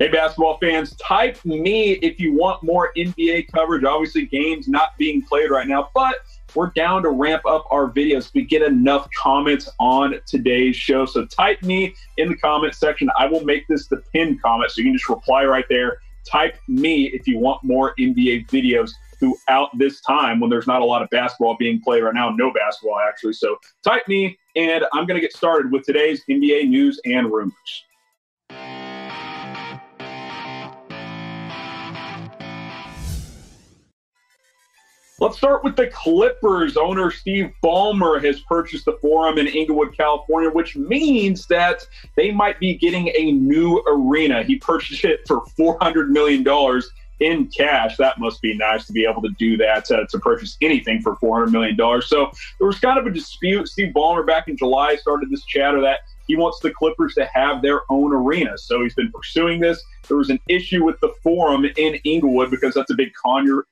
Hey, basketball fans, type me if you want more NBA coverage. Obviously, games not being played right now, but we're down to ramp up our videos. We get enough comments on today's show. So type me in the comment section. I will make this the pinned comment, so you can just reply right there. Type me if you want more NBA videos throughout this time when there's not a lot of basketball being played right now. No basketball, actually. So type me, and I'm going to get started with today's NBA news and rumors. Let's start with the Clippers. Owner Steve Ballmer has purchased the Forum in Inglewood, California, which means that they might be getting a new arena. He purchased it for $400 million in cash. That must be nice to be able to do that, to purchase anything for $400 million. So there was kind of a dispute. Steve Ballmer back in July started this chatter that he wants the Clippers to have their own arena. So he's been pursuing this. There was an issue with the Forum in Inglewood because that's a big concert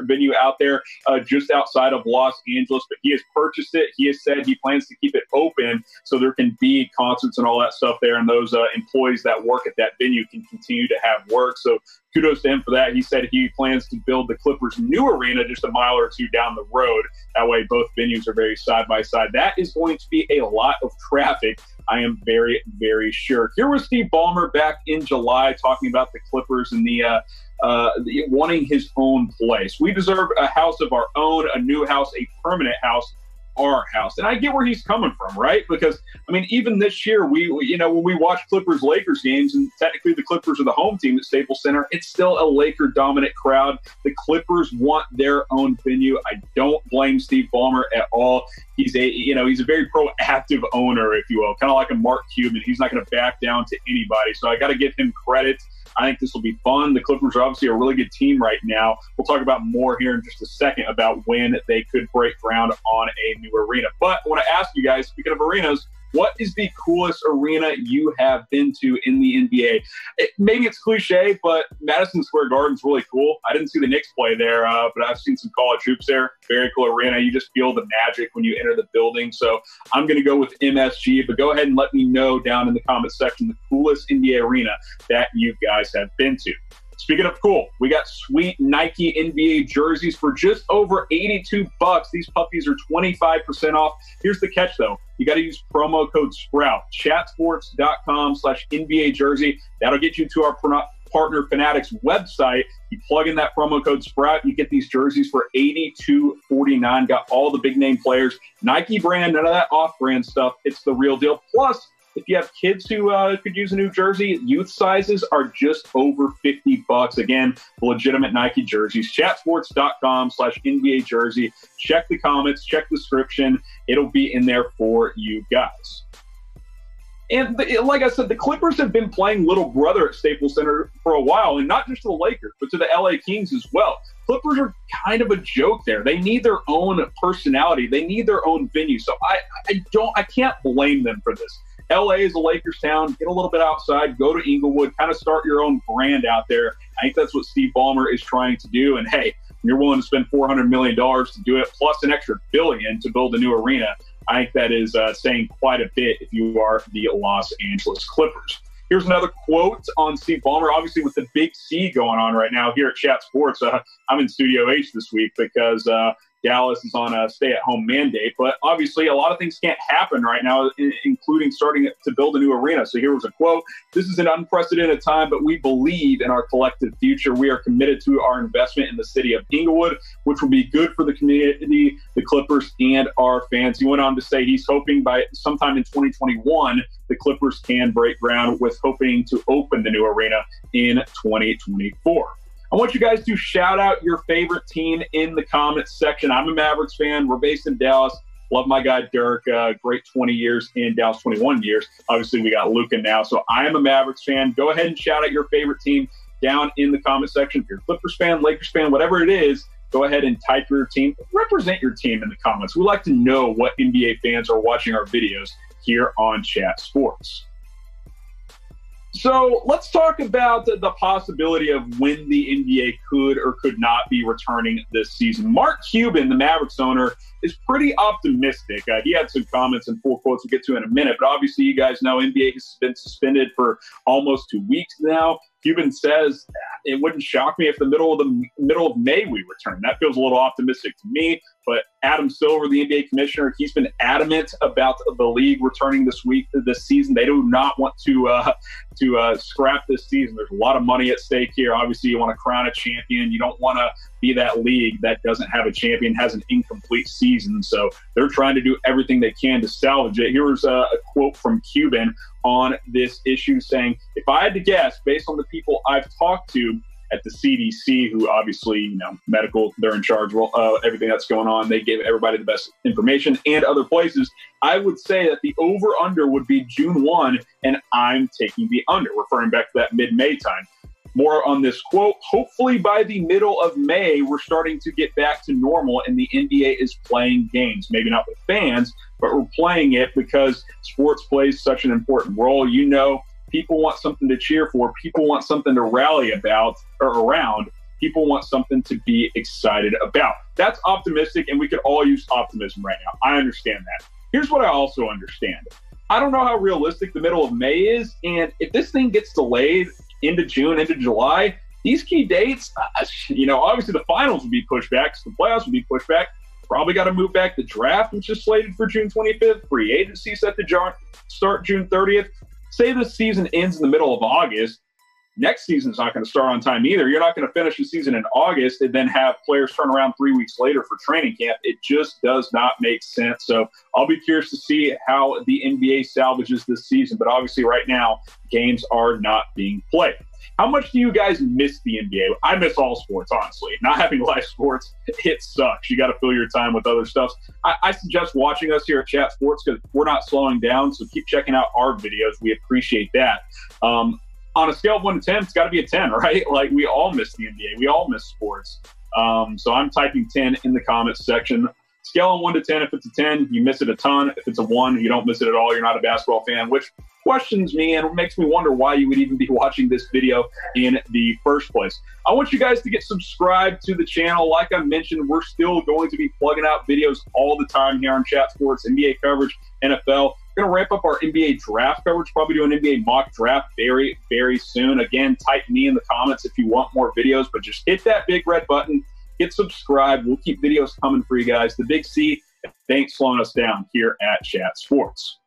venue out there just outside of Los Angeles. But he has purchased it. He has said he plans to keep it open so there can be concerts and all that stuff there. And those employees that work at that venue can continue to have work. So kudos to him for that. He said he plans to build the Clippers' new arena just a mile or two down the road. That way both venues are very side by side. That is going to be a lot of traffic, I am very, very sure. Here was Steve Ballmer back in July talking about the Clippers and the wanting his own place. We deserve a house of our own, a new house, a permanent house, our house. And I get where he's coming from, right? Because, I mean, even this year, when we watch Clippers-Lakers games, and technically the Clippers are the home team at Staples Center, it's still a Laker-dominant crowd. The Clippers want their own venue. I don't blame Steve Ballmer at all. He's a very proactive owner, if you will, kind of like a Mark Cuban. He's not going to back down to anybody. So I got to give him credit. I think this will be fun. The Clippers are obviously a really good team right now. We'll talk about more here in just a second about when they could break ground on a new arena. But I want to ask you guys, speaking of arenas, what is the coolest arena you have been to in the NBA? Maybe it's cliche, but Madison Square Garden's really cool. I didn't see the Knicks play there, but I've seen some college hoops there. Very cool arena. You just feel the magic when you enter the building. So I'm going to go with MSG, but go ahead and let me know down in the comments section the coolest NBA arena that you guys have been to. Speaking of cool, we got sweet Nike NBA jerseys for just over $82. These puppies are 25% off. Here's the catch, though. You got to use promo code SPROUT, chatsports.com/NBA jersey. That'll get you to our partner Fanatics website. You plug in that promo code SPROUT, you get these jerseys for $82.49. Got all the big name players. Nike brand, none of that off-brand stuff. It's the real deal. Plus, if you have kids who could use a new jersey, youth sizes are just over $50. Again, legitimate Nike jerseys. Chatsports.com/NBA jersey. Check the comments, check the description. It'll be in there for you guys. And like I said, the Clippers have been playing little brother at Staples Center for a while, and not just to the Lakers, but to the LA Kings as well. Clippers are kind of a joke there. They need their own personality. They need their own venue. So I can't blame them for this. LA is a Lakers town. Get a little bit outside. Go to Inglewood. Kind of start your own brand out there. I think that's what Steve Ballmer is trying to do. And, hey, you're willing to spend $400 million to do it, plus an extra $1 billion to build a new arena. I think that is saying quite a bit if you are the Los Angeles Clippers. Here's another quote on Steve Ballmer. Obviously, with the Big C going on right now here at Chat Sports, I'm in Studio H this week because Dallas is on a stay-at-home mandate. But obviously, a lot of things can't happen right now, including starting to build a new arena. So here was a quote. "This is an unprecedented time, but we believe in our collective future. We are committed to our investment in the city of Inglewood, which will be good for the community, the Clippers, and our fans." He went on to say he's hoping by sometime in 2021, the Clippers can break ground, with hoping to open the new arena in 2024. I want you guys to shout out your favorite team in the comments section. I'm a Mavericks fan. We're based in Dallas. Love my guy Dirk. Great 20 years in Dallas, 21 years. Obviously, we got Luka now. So I am a Mavericks fan. Go ahead and shout out your favorite team down in the comment section. If you're a Clippers fan, Lakers fan, whatever it is, go ahead and type your team. Represent your team in the comments. We like to know what NBA fans are watching our videos here on Chat Sports. So let's talk about the possibility of when the NBA could or could not be returning this season. Mark Cuban, the Mavericks owner, is pretty optimistic. He had some comments and full quotes we'll get to in a minute, but obviously you guys know NBA has been suspended for almost 2 weeks now. Cuban says it wouldn't shock me if the middle of May we return. That feels a little optimistic to me. But Adam Silver, the NBA commissioner, he's been adamant about the league returning this season. They do not want to scrap this season. There's a lot of money at stake here. Obviously, you want to crown a champion. You don't want to be that league that doesn't have a champion, has an incomplete season. So they're trying to do everything they can to salvage it. Here's a quote from Cuban on this issue saying, "If I had to guess, based on the people I've talked to at the CDC, who obviously, medical, they're in charge of everything that's going on. They gave everybody the best information, and other places. I would say that the over-under would be June 1, and I'm taking the under," referring back to that mid-May time. More on this quote: "Hopefully by the middle of May, we're starting to get back to normal and the NBA is playing games. Maybe not with fans, but we're playing it because sports plays such an important role. People want something to cheer for. People want something to rally about or around. People want something to be excited about." That's optimistic, and we could all use optimism right now. I understand that. Here's what I also understand. I don't know how realistic the middle of May is, and if this thing gets delayed into June, into July, these key dates, obviously the finals would be pushed back because the playoffs would be pushed back. Probably got to move back the draft, which is slated for June 25th. Free agency set to start June 30th. Say the season ends in the middle of August. Next season's not going to start on time either. You're not going to finish the season in August and then have players turn around 3 weeks later for training camp. It just does not make sense. So I'll be curious to see how the NBA salvages this season. But obviously right now, games are not being played. How much do you guys miss the NBA? I miss all sports, honestly. Not having live sports, it sucks. You got to fill your time with other stuff. I suggest watching us here at Chat Sports because we're not slowing down. So keep checking out our videos. We appreciate that. On a scale of 1 to 10, it's got to be a 10, right? Like, we all miss the NBA. We all miss sports. So I'm typing 10 in the comments section. Scale on 1 to 10. If it's a 10, you miss it a ton. If it's a 1, you don't miss it at all. You're not a basketball fan, which questions me and makes me wonder why you would even be watching this video in the first place. I want you guys to get subscribed to the channel. Like I mentioned, we're still going to be plugging out videos all the time here on Chat Sports, NBA coverage, NFL. We're going to ramp up our NBA draft coverage, probably do an NBA mock draft very, very soon. Again, type me in the comments if you want more videos, but just hit that big red button, hit subscribe. We'll keep videos coming for you guys. The Big C, they ain't slowing us down here at Chat Sports.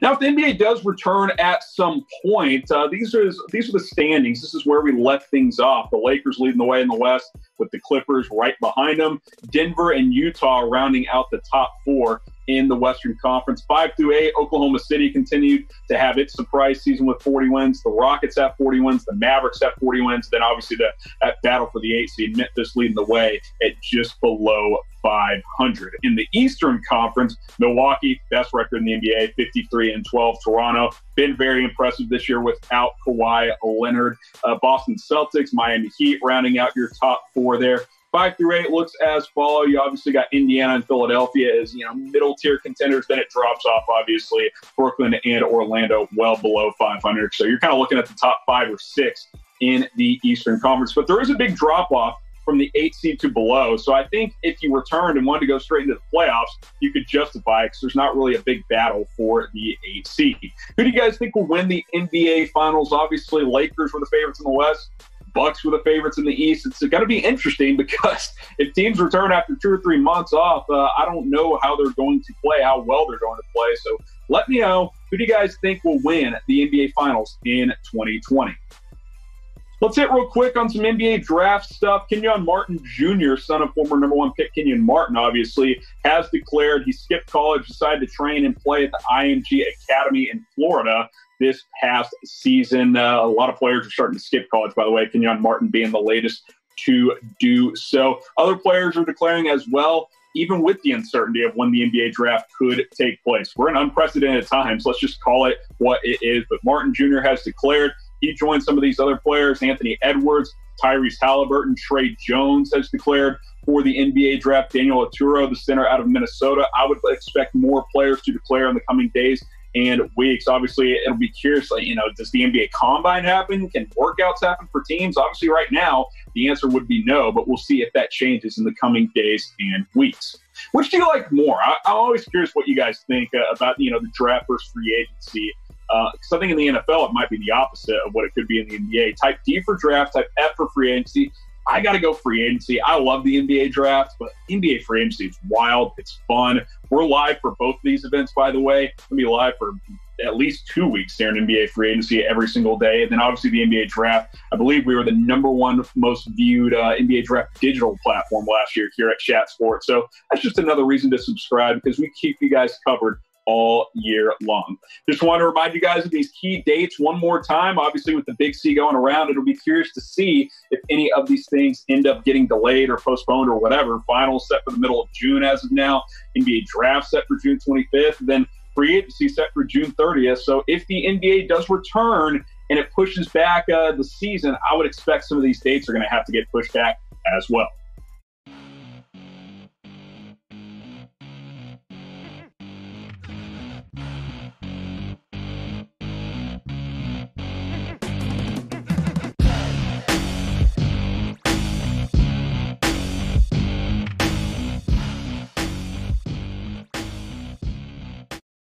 Now, if the NBA does return at some point, these are the standings. This is where we left things off. The Lakers leading the way in the West with the Clippers right behind them. Denver and Utah rounding out the top 4 in the Western Conference. 5 through 8, Oklahoma City continued to have its surprise season with 40 wins. The Rockets have 40 wins. The Mavericks have 40 wins. Then obviously that battle for the 8 seed, Memphis leading the way at just below 500. In the Eastern Conference, Milwaukee, best record in the NBA, 53-12. Toronto, been very impressive this year without Kawhi Leonard. Boston Celtics, Miami Heat rounding out your top 4 there. 5 through 8 looks as follow. You obviously got Indiana and Philadelphia as middle tier contenders. Then it drops off, obviously. Brooklyn and Orlando well below 500. So you're kind of looking at the top 5 or 6 in the Eastern Conference. But there is a big drop off from the 8 seed to below. So I think if you returned and wanted to go straight into the playoffs, you could justify it because there's not really a big battle for the 8 seed. Who do you guys think will win the NBA Finals? Obviously, Lakers were the favorites in the West. Bucks were the favorites in the East. It's going to be interesting because if teams return after 2 or 3 months off, I don't know how they're going to play, how well they're going to play. So let me know, who do you guys think will win the NBA Finals in 2020? Let's hit real quick on some NBA draft stuff. Kenyon Martin Jr., son of former number 1 pick Kenyon Martin, obviously, has declared he skipped college, decided to train and play at the IMG Academy in Florida this past season. A lot of players are starting to skip college, by the way, Kenyon Martin being the latest to do so. Other players are declaring as well, even with the uncertainty of when the NBA draft could take place. We're in unprecedented times. Let's just call it what it is. But Martin Jr. has declared. He joined some of these other players, Anthony Edwards, Tyrese Haliburton, Tre Jones has declared for the NBA draft. Daniel Oturo, the center out of Minnesota. I would expect more players to declare in the coming days and weeks. Obviously, it'll be curious, does the NBA Combine happen? Can workouts happen for teams? Obviously, right now, the answer would be no, but we'll see if that changes in the coming days and weeks. Which do you like more? I'm always curious what you guys think about, the draft versus free agency. Because I think in the NFL, it might be the opposite of what it could be in the NBA. Type D for draft, type F for free agency. I got to go free agency. I love the NBA draft, but NBA free agency is wild. It's fun. We're live for both of these events, by the way. We'll be live for at least 2 weeks there in NBA free agency every single day. And then obviously the NBA draft. I believe we were the #1 most viewed NBA draft digital platform last year here at Chat Sports. So that's just another reason to subscribe, because we keep you guys covered all year long. Just want to remind you guys of these key dates one more time. Obviously, with the Big C going around, it'll be curious to see if any of these things end up getting delayed or postponed or whatever. Finals set for the middle of June as of now. NBA draft set for June 25th. Then free agency set for June 30th. So if the NBA does return and it pushes back the season, I would expect some of these dates are going to have to get pushed back as well.